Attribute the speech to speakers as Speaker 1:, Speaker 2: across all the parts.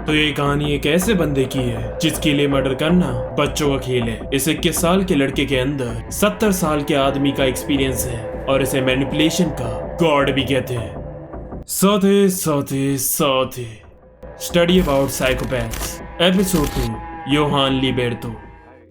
Speaker 1: तो ये कहानी एक ऐसे बंदे की है जिसके लिए मर्डर करना बच्चों का खेल है। इस 21 साल के लड़के के अंदर 70 साल के आदमी का एक्सपीरियंस है और इसे मैनिपुलेशन का गॉड भी कहते हैं। साथे study about psychopaths episode 2 Yohan Liberto.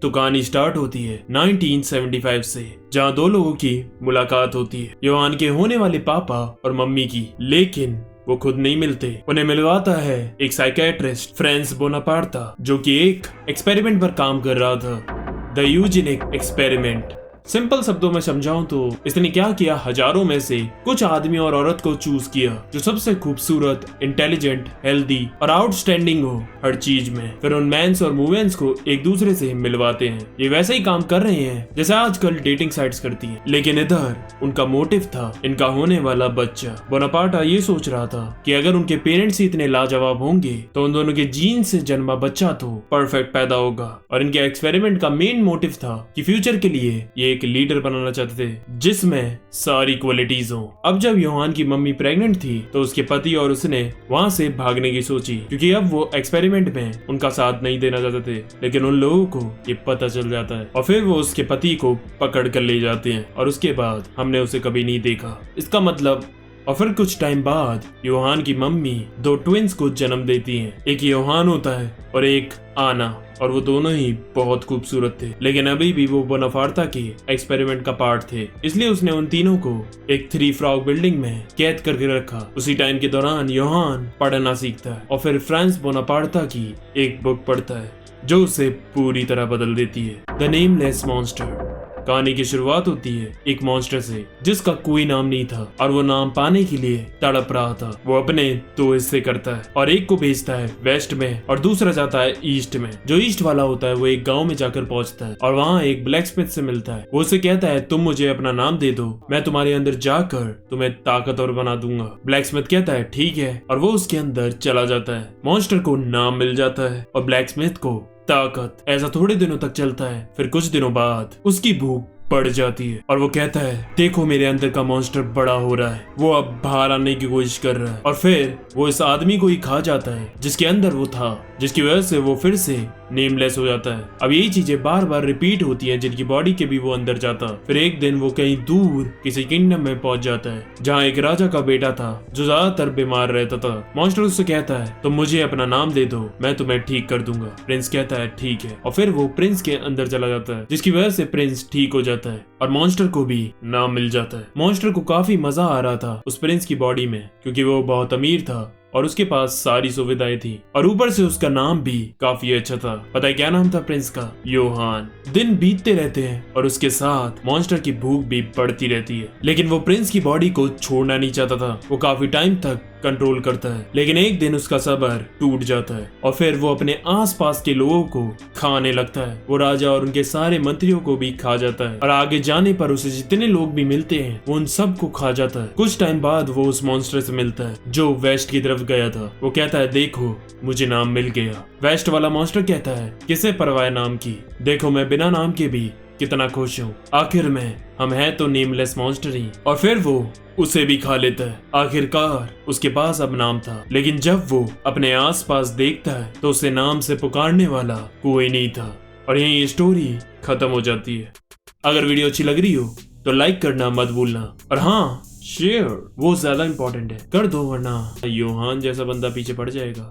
Speaker 1: तो कहानी स्टार्ट होती है 1975 से, जहाँ दो लोगों की मुलाकात होती है, योहान के होने वाले पापा और मम्मी की। लेकिन वो खुद नहीं मिलते, उन्हें मिलवाता है एक साइकियाट्रिस्ट फ्रांस बोनापार्ता, जो कि एक एक्सपेरिमेंट पर काम कर रहा था, द यूजेनिक एक्सपेरिमेंट। सिंपल शब्दों में समझाऊं तो इसने क्या किया, हजारों में से कुछ आदमी और औरत को चूज किया जो सबसे खूबसूरत, इंटेलिजेंट, हेल्दी और आउटस्टैंडिंग हो हर चीज में। फिर उन मैंस और वुमेन्स को एक दूसरे से मिलवाते हैं। ये वैसे ही काम कर रहे हैं जैसे आजकल डेटिंग साइट्स करती है, लेकिन इधर उनका मोटिव था इनका होने वाला बच्चा। बोनापार्टा ये सोच रहा था कि अगर उनके पेरेंट्स ही इतने लाजवाब होंगे तो उन दोनों के जीन से जन्मा बच्चा तो परफेक्ट पैदा होगा। और इनके एक्सपेरिमेंट का मेन मोटिव था कि फ्यूचर के लिए ये एक लीडर बनाना चाहते थे जिसमें सारी क्वालिटीज हो। अब जब योहान की मम्मी प्रेग्नेंट थी तो उसके पति और उसने वहाँ से भागने की सोची, क्योंकि अब वो एक्सपेरिमेंट में उनका साथ नहीं देना चाहते थे। लेकिन उन लोगों को ये पता चल जाता है और फिर वो उसके पति को पकड़ कर ले जाते हैं और उसके बाद हमने उसे कभी नहीं देखा। इसका मतलब और फिर कुछ टाइम बाद योहान की मम्मी दो ट्विंस को जन्म देती हैं। एक योहान होता है और एक आना, और वो दोनों ही बहुत खूबसूरत थे, लेकिन अभी भी वो बोनापार्टा के एक्सपेरिमेंट का पार्ट थे। इसलिए उसने उन तीनों को एक 3 फ्रॉग बिल्डिंग में कैद करके रखा। उसी टाइम के दौरान योहान पढ़ना सीखता है और फिर फ्रांस बोनापार्टा की एक बुक पढ़ता है जो उसे पूरी तरह बदल देती है, द नेमलेस मॉन्स्टर। कहानी की शुरुआत होती है एक मॉन्स्टर से जिसका कोई नाम नहीं था और वो नाम पाने के लिए तड़प रहा था। वो अपने 2 हिस्से करता है और एक को भेजता है वेस्ट में और दूसरा जाता है ईस्ट में। जो ईस्ट वाला होता है वो एक गांव में जाकर पहुंचता है और वहाँ एक ब्लैकस्मिथ से मिलता है। वो उसे कहता है तुम मुझे अपना नाम दे दो, मैं तुम्हारे अंदर जाकर तुम्हें ताकतवर बना दूंगा। ब्लैकस्मिथ कहता है ठीक है और वो उसके अंदर चला जाता है। मॉन्स्टर को नाम मिल जाता है और ब्लैकस्मिथ को ताकत। ऐसा थोड़े दिनों तक चलता है। फिर कुछ दिनों बाद उसकी भूख बढ़ जाती है और वो कहता है देखो मेरे अंदर का मॉन्स्टर बड़ा हो रहा है। वो अब बाहर आने की कोशिश कर रहा है और फिर वो इस आदमी को ही खा जाता है जिसके अंदर वो था, जिसकी वजह से वो फिर से नेमलेस हो जाता है। अब यही चीजें बार बार रिपीट होती हैं जिनकी बॉडी के भी वो अंदर जाता। फिर एक दिन वो कहीं दूर किसी किंगडम में पहुंच जाता है जहाँ एक राजा का बेटा था जो ज्यादातर बीमार रहता था। मॉन्स्टर उससे कहता है तुम मुझे अपना नाम दे दो, मैं तुम्हें ठीक कर दूंगा। प्रिंस कहता है ठीक है और फिर वो प्रिंस के अंदर चला जाता है जिसकी वजह से प्रिंस ठीक हो जाता है और मॉन्स्टर को भी नाम मिल जाता है। मॉन्स्टर को काफी मजा आ रहा था उस प्रिंस की बॉडी में, क्योंकि वो बहुत अमीर था और उसके पास सारी सुविधाएं थी और ऊपर से उसका नाम भी काफी अच्छा था। पता है क्या नाम था प्रिंस का? योहान। दिन बीतते रहते हैं और उसके साथ मॉन्स्टर की भूख भी बढ़ती रहती है, लेकिन वो प्रिंस की बॉडी को छोड़ना नहीं चाहता था। वो काफी टाइम तक कंट्रोल करता है, लेकिन एक दिन उसका सब्र टूट जाता है और फिर वो अपने आसपास के लोगों को खाने लगता है। वो राजा और उनके सारे मंत्रियों को भी खा जाता है और आगे जाने पर उसे जितने लोग भी मिलते हैं वो उन सब को खा जाता है। कुछ टाइम बाद वो उस मॉन्स्टर से मिलता है जो वेस्ट की तरफ गया था। वो कहता है देखो मुझे नाम मिल गया। वेस्ट वाला मॉन्स्टर कहता है किसे परवाह नाम की, देखो मैं बिना नाम के भी कितना खुश हूँ, आखिर में हम हैं तो नेमलेस मॉन्स्टर ही। और फिर वो उसे भी खा लेता है। आखिरकार उसके पास अब नाम था, लेकिन जब वो अपने आसपास देखता है तो उसे नाम से पुकारने वाला कोई नहीं था और यही ये स्टोरी खत्म हो जाती है। अगर वीडियो अच्छी लग रही हो तो लाइक करना मत भूलना और हाँ शेयर वो ज्यादा इंपॉर्टेंट है, कर दो वरना योहान जैसा बंदा पीछे पड़ जाएगा।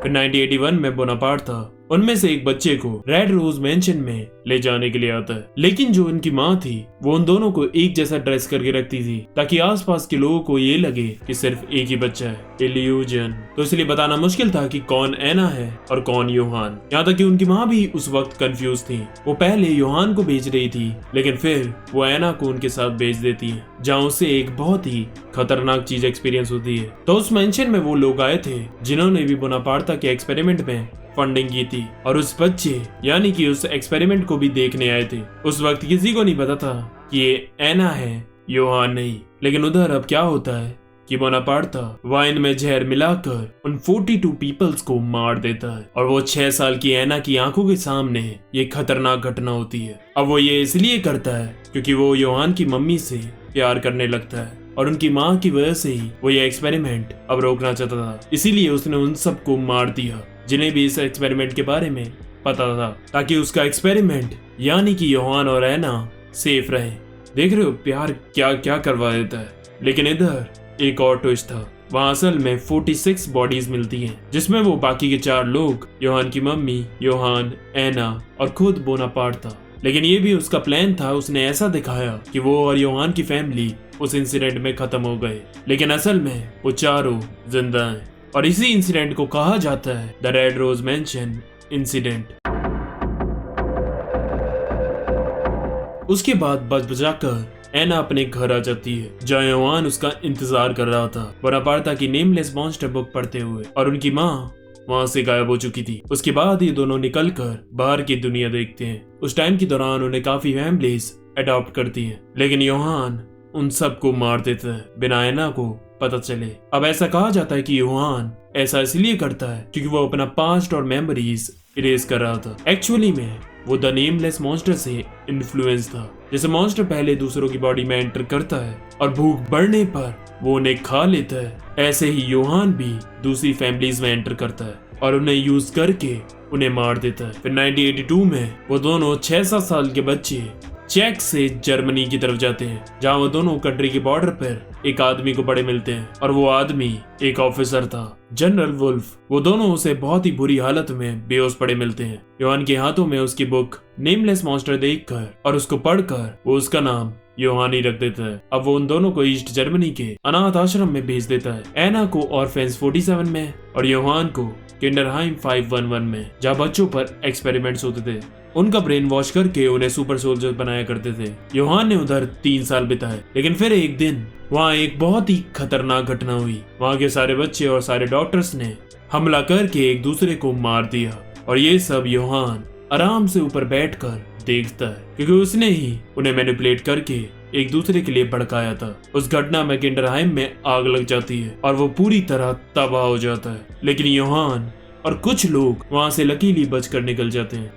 Speaker 1: फिर 1981 में बोनापार्टा उनमें से एक बच्चे को रेड रोज मेंशन में ले जाने के लिए आता है, लेकिन जो उनकी माँ थी वो उन दोनों को एक जैसा ड्रेस करके रखती थी ताकि आसपास के लोगों को ये लगे कि सिर्फ एक ही बच्चा है, इल्यूजन। तो इसलिए बताना मुश्किल था कि कौन एना है और कौन योहान। यहाँ तक कि उनकी माँ भी उस वक्त कंफ्यूज थी। वो पहले योहान को भेज रही थी, लेकिन फिर वो एना को उनके साथ भेज देती है जहाँ उसे एक बहुत ही खतरनाक चीज एक्सपीरियंस होती है। तो उस मेंशन में वो लोग आए थे जिन्होंने भी बोनापार्टा के एक्सपेरिमेंट में फंडिंग की थी और उस बच्चे यानी कि उस एक्सपेरिमेंट को भी देखने आए थे। उस वक्त किसी को नहीं पता था कि ये एना है, योहान नहीं। लेकिन उधर अब क्या होता है कि बोनापार्टा वाइन में जहर मिलाकर उन 42 पीपल्स को मार देता है और वो 6 साल की एना की आंखों के सामने ये खतरनाक घटना होती है। अब वो ये इसलिए करता है क्योंकि वो योहान की मम्मी से प्यार करने लगता है और उनकी माँ की वजह से ही वो ये एक्सपेरिमेंट अब रोकना चाहता था। इसीलिए उसने उन सबको मार दिया जिन्हें भी इस एक्सपेरिमेंट के बारे में पता था, ताकि उसका एक्सपेरिमेंट यानी कि योहान और एना सेफ रहे। देख रहे हो प्यार क्या क्या करवा देता है। लेकिन इधर एक और ट्विस्ट था। वहाँ असल में 46 बॉडीज मिलती हैं, जिसमें वो बाकी के 4 लोग, योहान की मम्मी, योहान, एना और खुद बोनापार्ट था। लेकिन ये भी उसका प्लान था। उसने ऐसा दिखाया कि वो और योहान की फैमिली उस इंसिडेंट में खत्म हो गए, लेकिन असल में वो चारों जिंदा हैं। और इसी इंसिडेंट को कहा जाता है the red rose mention incident. उसके बाद बच बचाकर एना अपने घर आ जाती है, जहाँ योहान उसका इंतजार कर रहा था बोनापार्ट की नेमलेस मॉन्स्टर बुक पढ़ते हुए, और उनकी माँ वहाँ से गायब हो चुकी थी। उसके बाद ये दोनों निकलकर बाहर की दुनिया देखते हैं। उस टाइम के दौरान उन्हें काफी फैमिलीज अडॉप्ट करती हैं, लेकिन योहान उन सबको मार देता है बिना एना को पता चले। अब ऐसा कहा जाता है कि योहान ऐसा इसलिए करता है क्योंकि वो अपना पास्ट और मेमोरीज इरेज कर रहा था। एक्चुअली में वो द नेमलेस मॉन्स्टर से इन्फ्लुएंस था। जैसे मॉन्स्टर पहले दूसरों की बॉडी में एंटर करता है और भूख बढ़ने पर वो उन्हें खा लेता है, ऐसे ही योहान भी दूसरी फैमिलीज में एंटर करता है और उन्हें यूज करके उन्हें मार देता है। फिर 1982 में वो दोनों 6-7 साल के बच्चे चेक से जर्मनी की तरफ जाते हैं, जहाँ वो दोनों कंट्री के बॉर्डर पर एक आदमी को बड़े मिलते हैं, और वो आदमी एक ऑफिसर था, जनरल वुल्फ। वो दोनों उसे बहुत ही बुरी हालत में बेहोश पड़े मिलते हैं। योहान के हाथों में उसकी बुक नेमलेस मॉन्स्टर देखकर और उसको पढ़कर वो उसका नाम योहान ही रख देता है। अब वो उन दोनों को ईस्ट जर्मनी के अनाथ आश्रम में भेज देता है, एना को ऑर्फेन्स 47 में और योहान को किंडरहाइम 511 में, जहाँ बच्चों पर एक्सपेरिमेंट्स होते थे। उनका ब्रेन वॉश करके उन्हें सुपर सोल्जर बनाया करते थे। योहान ने उधर 3 साल बिताए, लेकिन फिर एक दिन वहाँ एक बहुत ही खतरनाक घटना हुई। वहाँ के सारे बच्चे और सारे डॉक्टर्स ने हमला करके एक दूसरे को मार दिया, और ये सब योहान आराम से ऊपर बैठकर देखता है, क्योंकि उसने ही उन्हें मैनिपुलेट करके एक दूसरे के लिए भड़काया था। उस घटना में किंडरहाइम में आग लग जाती है और वो पूरी तरह तबाह हो जाता है, लेकिन योहान और कुछ लोग वहाँ से लकीली बचकर निकल जाते हैं।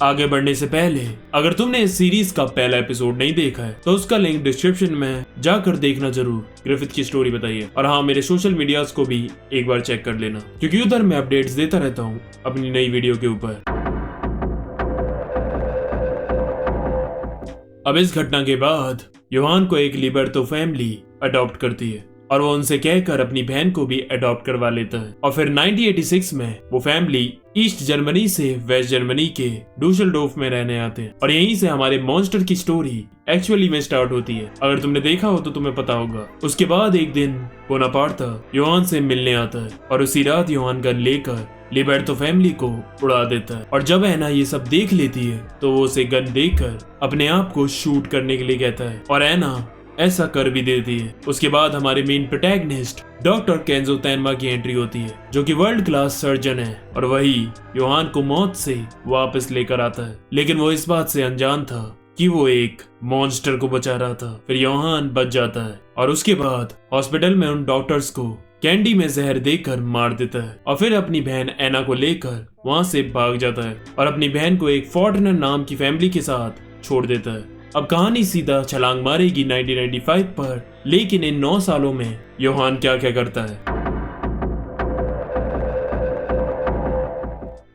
Speaker 1: आगे बढ़ने से पहले अगर तुमने इस सीरीज का पहला एपिसोड नहीं देखा है तो उसका लिंक डिस्क्रिप्शन में जाकर देखना जरूर। ग्रिफिथ की स्टोरी बताइए, और हाँ, मेरे सोशल मीडियाज को भी एक बार चेक कर लेना, क्योंकि उधर मैं अपडेट्स देता रहता हूँ अपनी नई वीडियो के ऊपर। अब इस घटना के बाद योहान को एक लिबर्तो फैमिली अडॉप्ट करती है, और वो उनसे कहकर अपनी बहन को भी अडॉप्ट करवा लेता है। और फिर 1986 में वो फैमिली ईस्ट जर्मनी से वेस्ट जर्मनी के डूसलडोर्फ में रहने आते हैं, और यहीं से हमारे मॉन्स्टर की स्टोरी एक्चुअली में स्टार्ट होती है। अगर तुमने देखा हो तो तुम्हें पता होगा। उसके बाद एक दिन बोनापार्ट योहान से मिलने आता है, और उसी रात योहान गन लेकर लिबर्तो फैमिली को उड़ा देता है। और जब एना ये सब देख लेती है तो वो उसे गन देकर अपने आप को शूट करने के लिए कहता है, और एना ऐसा कर भी देती है। उसके बाद हमारे मेन प्रोटैगनिस्ट डॉक्टर केंजो तैनमा की एंट्री होती है, जो कि वर्ल्ड क्लास सर्जन है, और वही योहान को मौत से वापस लेकर आता है। लेकिन वो इस बात से अनजान था कि वो एक मॉन्स्टर को बचा रहा था। फिर योहान बच जाता है, और उसके बाद हॉस्पिटल में उन डॉक्टर्स को कैंडी में जहर देकर मार देता है, और फिर अपनी बहन एना को लेकर वहां से भाग जाता है, और अपनी बहन को एक फॉर्टनर नाम की फैमिली के साथ छोड़ देता है। अब कहानी सीधा छलांग मारेगी 1995 पर, लेकिन इन 9 सालों में योहान क्या क्या करता है।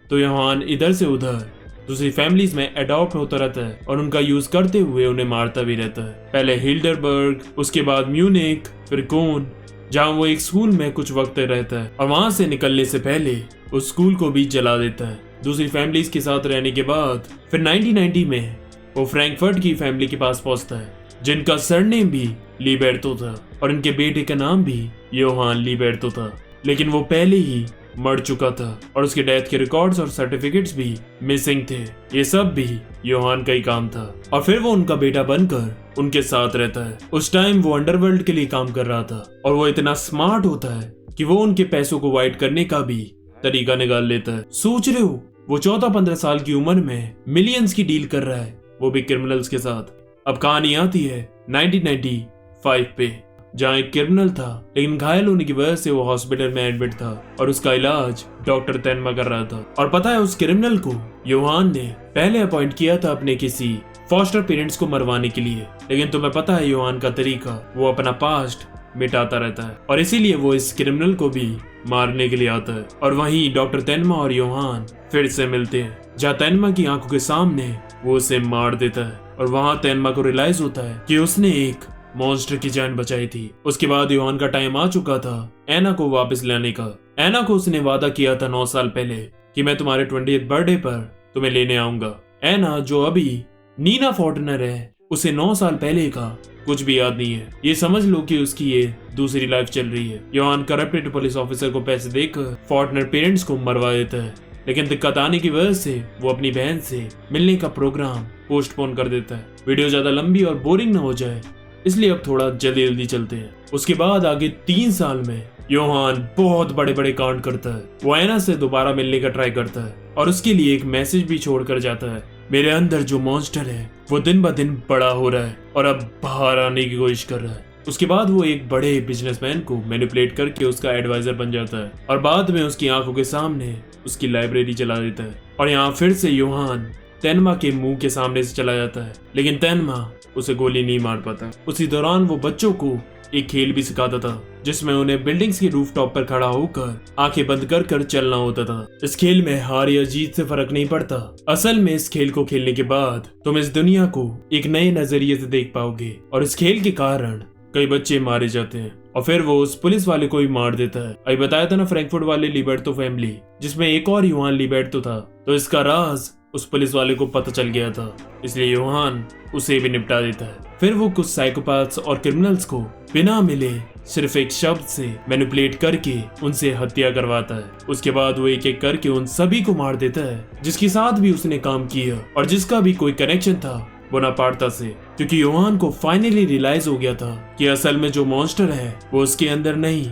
Speaker 1: तो योहान इधर से उधर दूसरी फैमिलीज में अडॉप्ट होता रहता है, और उनका यूज करते हुए उन्हें मारता भी रहता है। पहले हिल्डरबर्ग, उसके बाद म्यूनिक, फिर कोन, जहाँ वो एक स्कूल में कुछ वक्त रहता है, और वहां से निकलने से पहले उस स्कूल को भी जला देता है। दूसरी फैमिलीज के साथ रहने के बाद फिर 1990 में वो फ्रैंकफर्ट की फैमिली के पास पहुंचता है, जिनका सरनेम भी लिबर्तो था, और इनके बेटे का नाम भी योहान लिबर्तो था। लेकिन वो पहले ही मर चुका था, और उसके डेथ के रिकॉर्ड्स और सर्टिफिकेट्स भी मिसिंग थे। ये सब भी योहान का ही काम था, और फिर वो उनका बेटा बनकर उनके साथ रहता है। उस टाइम वो अंडरवर्ल्ड के लिए काम कर रहा था, और वो इतना स्मार्ट होता है कि वो उनके पैसों को वाइट करने का भी तरीका निकाल लेता है। सोच रहे हो, वो 14-15 साल की उम्र में मिलियंस की डील कर रहा है, वो भी क्रिमिनल्स के साथ। अब कहानी आती है 1995 पे, जहाँ एक क्रिमिनल था, लेकिन घायल होने की वजह से वो हॉस्पिटल में एडमिट था, और उसका इलाज डॉक्टर तैनमा कर रहा था। और पता है, उस क्रिमिनल को योहान ने पहले अपॉइंट किया था अपने किसी फॉस्टर पेरेंट्स को मरवाने के लिए। लेकिन तुम्हें पता है योहान का तरीका, वो अपना पास्ट मिटाता रहता है और इसीलिए वो इस क्रिमिनल को भी मारने के लिए आता है। और वहीं डॉक्टर तेनमा और योहान फिर से मिलते हैं, जहाँ तेनमा की आंखों के सामने वो उसे मार देता है और वहाँ तेनमा को रियलाइज होता है कि उसने एक मॉन्स्टर की जान बचाई थी। उसके बाद योहान का टाइम आ चुका था एना को वापस लाने का। एना को उसने वादा किया था 9 साल पहले कि मैं तुम्हारे 20th बर्थडे पर तुम्हें लेने आऊंगा। एना जो अभी नीना फॉर्टनर है, उसे 9 साल पहले का कुछ भी याद नहीं है। ये समझ लो कि उसकी ये दूसरी लाइफ चल रही है। योहान करप्टेड पुलिस ऑफिसर को पैसे देकर फॉर्टनर पेरेंट्स को मरवा देता है, लेकिन दिक्कत आने की वजह से वो अपनी बहन से मिलने का प्रोग्राम पोस्टपोन कर देता है। वीडियो ज्यादा लंबी और बोरिंग ना हो जाए इसलिए अब थोड़ा जल्दी जल्दी चलते हैं। उसके बाद आगे 3 साल में योहान बहुत बड़े बड़े कांड करता है। वो एना से दोबारा मिलने का ट्राई करता है और उसके लिए एक मैसेज भी छोड़कर जाता है, मेरे अंदर जो मॉन्स्टर है वो दिन ब दिन बड़ा हो रहा है और अब बाहर आने की कोशिश कर रहा है। उसके बाद वो एक बड़े बिजनेसमैन को मैनिपुलेट करके उसका एडवाइजर बन जाता है और बाद में उसकी आंखों के सामने उसकी लाइब्रेरी चला देता है। और यहाँ फिर से योहान तेनमा के मुंह के सामने से चला जाता है, लेकिन तेनमा उसे गोली नहीं मार पाता। उसी दौरान वो बच्चों को एक खेल भी सिखाता था जिसमें उन्हें बिल्डिंग्स के रूफटॉप पर खड़ा होकर आंखें बंद कर कर चलना होता था। इस खेल में हार या जीत से फर्क नहीं पड़ता। असल में इस खेल को खेलने के बाद तुम इस दुनिया को एक नए नजरिए से देख पाओगे और इस खेल के कारण कई बच्चे मारे जाते हैं और फिर वो उस पुलिस वाले को भी मार देता है। अभी बताया था ना फ्रैंकफर्ट वाले लिबर्टो फैमिली, जिसमें एक और योहान लिबर्टो था, तो इसका राज उस पुलिस वाले को पता चल गया था, इसलिए योहान उसे भी निपटा देता है। फिर वो कुछ साइकोपैथ्स और क्रिमिनल्स को बिना मिले सिर्फ एक शब्द से मैनिपुलेट करके उनसे हत्या करवाता है। उसके बाद वो एक एक करके उन सभी को मार देता है जिसके साथ भी उसने काम किया और जिसका भी कोई कनेक्शन था बोनापार्टा से, क्योंकि योहान को फाइनली रियलाइज हो गया था कि असल में जो मॉन्स्टर है वो उसके अंदर नहीं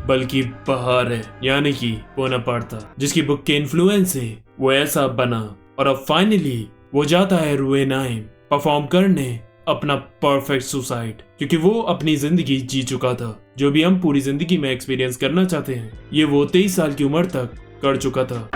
Speaker 1: बल्कि बाहर है, यानी कि बोनापार्टा, जिसकी बुक के इन्फ्लुएंस से वो ऐसा बना। और अब फाइनली वो जाता है रुएनाइम परफॉर्म करने अपना परफेक्ट सुसाइड, क्योंकि वो अपनी जिंदगी जी चुका था। जो भी हम पूरी जिंदगी में एक्सपीरियंस करना चाहते हैं ये वो 23 साल की उम्र तक कर चुका था।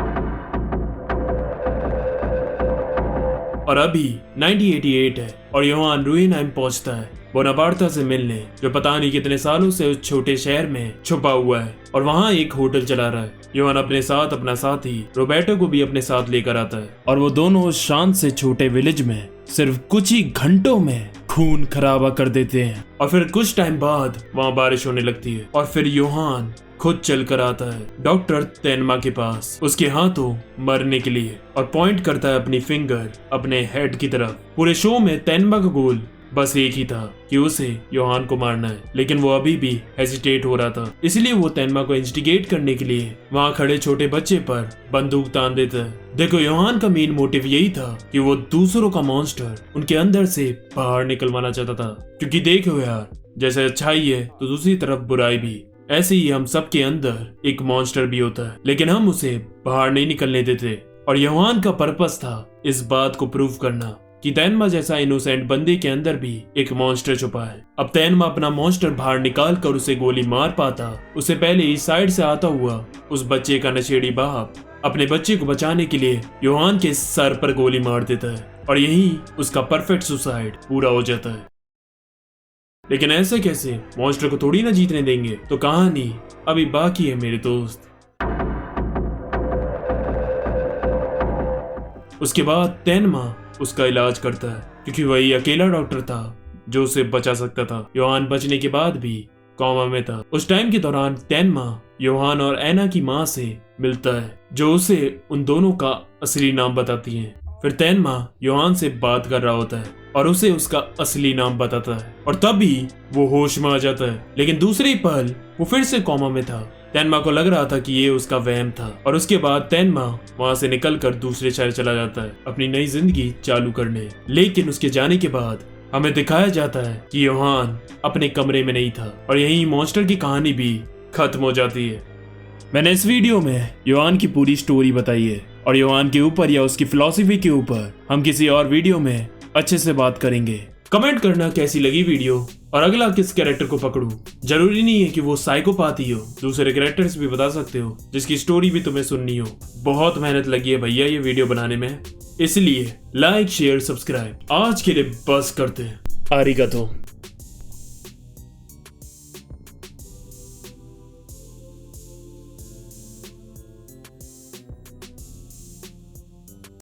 Speaker 1: और अभी 1988 है और योहान रुएनाइम पहुंचता है बोनापार्टा से मिलने, जो पता नहीं कितने सालों से उस छोटे शहर में छुपा हुआ है और वहाँ एक होटल चला रहा है। योहान अपने साथ अपना साथी रोबर्टो को भी अपने साथ लेकर आता है और वो दोनों उस शांत से छोटे विलेज में सिर्फ कुछ ही घंटों में खून खराबा कर देते हैं। और फिर कुछ टाइम बाद वहाँ बारिश होने लगती है और फिर योहान खुद चलकर आता है डॉक्टर तेनमा के पास उसके हाथों मरने के लिए और पॉइंट करता है अपनी फिंगर अपने हेड की तरफ। पूरे शो में तेनमा का गोल बस एक ही था कि उसे योहान को मारना है, लेकिन वो अभी भी हेजिटेट हो रहा था, इसलिए वो तेनमा को इंस्टिगेट करने के लिए वहाँ खड़े छोटे बच्चे पर बंदूक तान देता है। देखो योहान का मेन मोटिव यही था कि वो दूसरों का मॉन्स्टर उनके अंदर से बाहर निकलवाना चाहता था, क्योंकि देखो यार, जैसे अच्छाई है तो दूसरी तरफ बुराई भी, ऐसे ही हम सबके अंदर एक मॉन्स्टर भी होता है, लेकिन हम उसे बाहर नहीं निकलने देते। और योहान का पर्पस था इस बात को प्रूव करना कि तेनमा जैसा इनोसेंट बंदे के अंदर भी एक मॉन्स्टर छुपा है। अब तेनमा अपना मॉन्स्टर बाहर निकाल कर उसे गोली मार पाता उससे पहले इस साइड से आता हुआ उस बच्चे का नशेड़ी बाप अपने बच्चे को बचाने के लिए योहान के सर पर गोली मार देता है और यही उसका परफेक्ट सुसाइड पूरा हो जाता है। लेकिन ऐसे कैसे, मॉन्स्टर को थोड़ी ना जीतने देंगे, तो कहानी अभी बाकी है मेरे दोस्त। उसके बाद तेनमा उसका इलाज करता है, क्योंकि वही अकेला डॉक्टर था जो उसे बचा सकता था। योहान बचने के बाद भी कोमा में था। उस टाइम के दौरान तेनमा योहान और एना की माँ से मिलता है, जो उसे उन दोनों का असली नाम बताती है। फिर तेनमा योहान से बात कर रहा होता है और उसे उसका असली नाम बताता है और तभी वो होश में आ जाता है, लेकिन दूसरे पल वो फिर से कोमा में था। तेनमा को लग रहा था कि ये उसका वहम था और उसके बाद तेनमा वहाँ से निकलकर दूसरे शहर चला जाता है अपनी नई जिंदगी चालू करने। लेकिन उसके जाने के बाद हमें दिखाया जाता है कि योहान अपने कमरे में नहीं था और यही मॉन्स्टर की कहानी भी खत्म हो जाती है। मैंने इस वीडियो में योहान की पूरी स्टोरी बताई है और योहान के ऊपर या उसकी फिलॉसफी के ऊपर हम किसी और वीडियो में अच्छे से बात करेंगे। कमेंट करना कैसी लगी वीडियो और अगला किस कैरेक्टर को पकड़ूं। जरूरी नहीं है कि वो साइकोपाथ ही हो, दूसरे कैरेक्टर्स भी बता सकते हो जिसकी स्टोरी भी तुम्हें सुननी हो। बहुत मेहनत लगी है भैया ये वीडियो बनाने में। इसलिए लाइक शेयर सब्सक्राइब आज के लिए बस करते हैं। आरिगातो।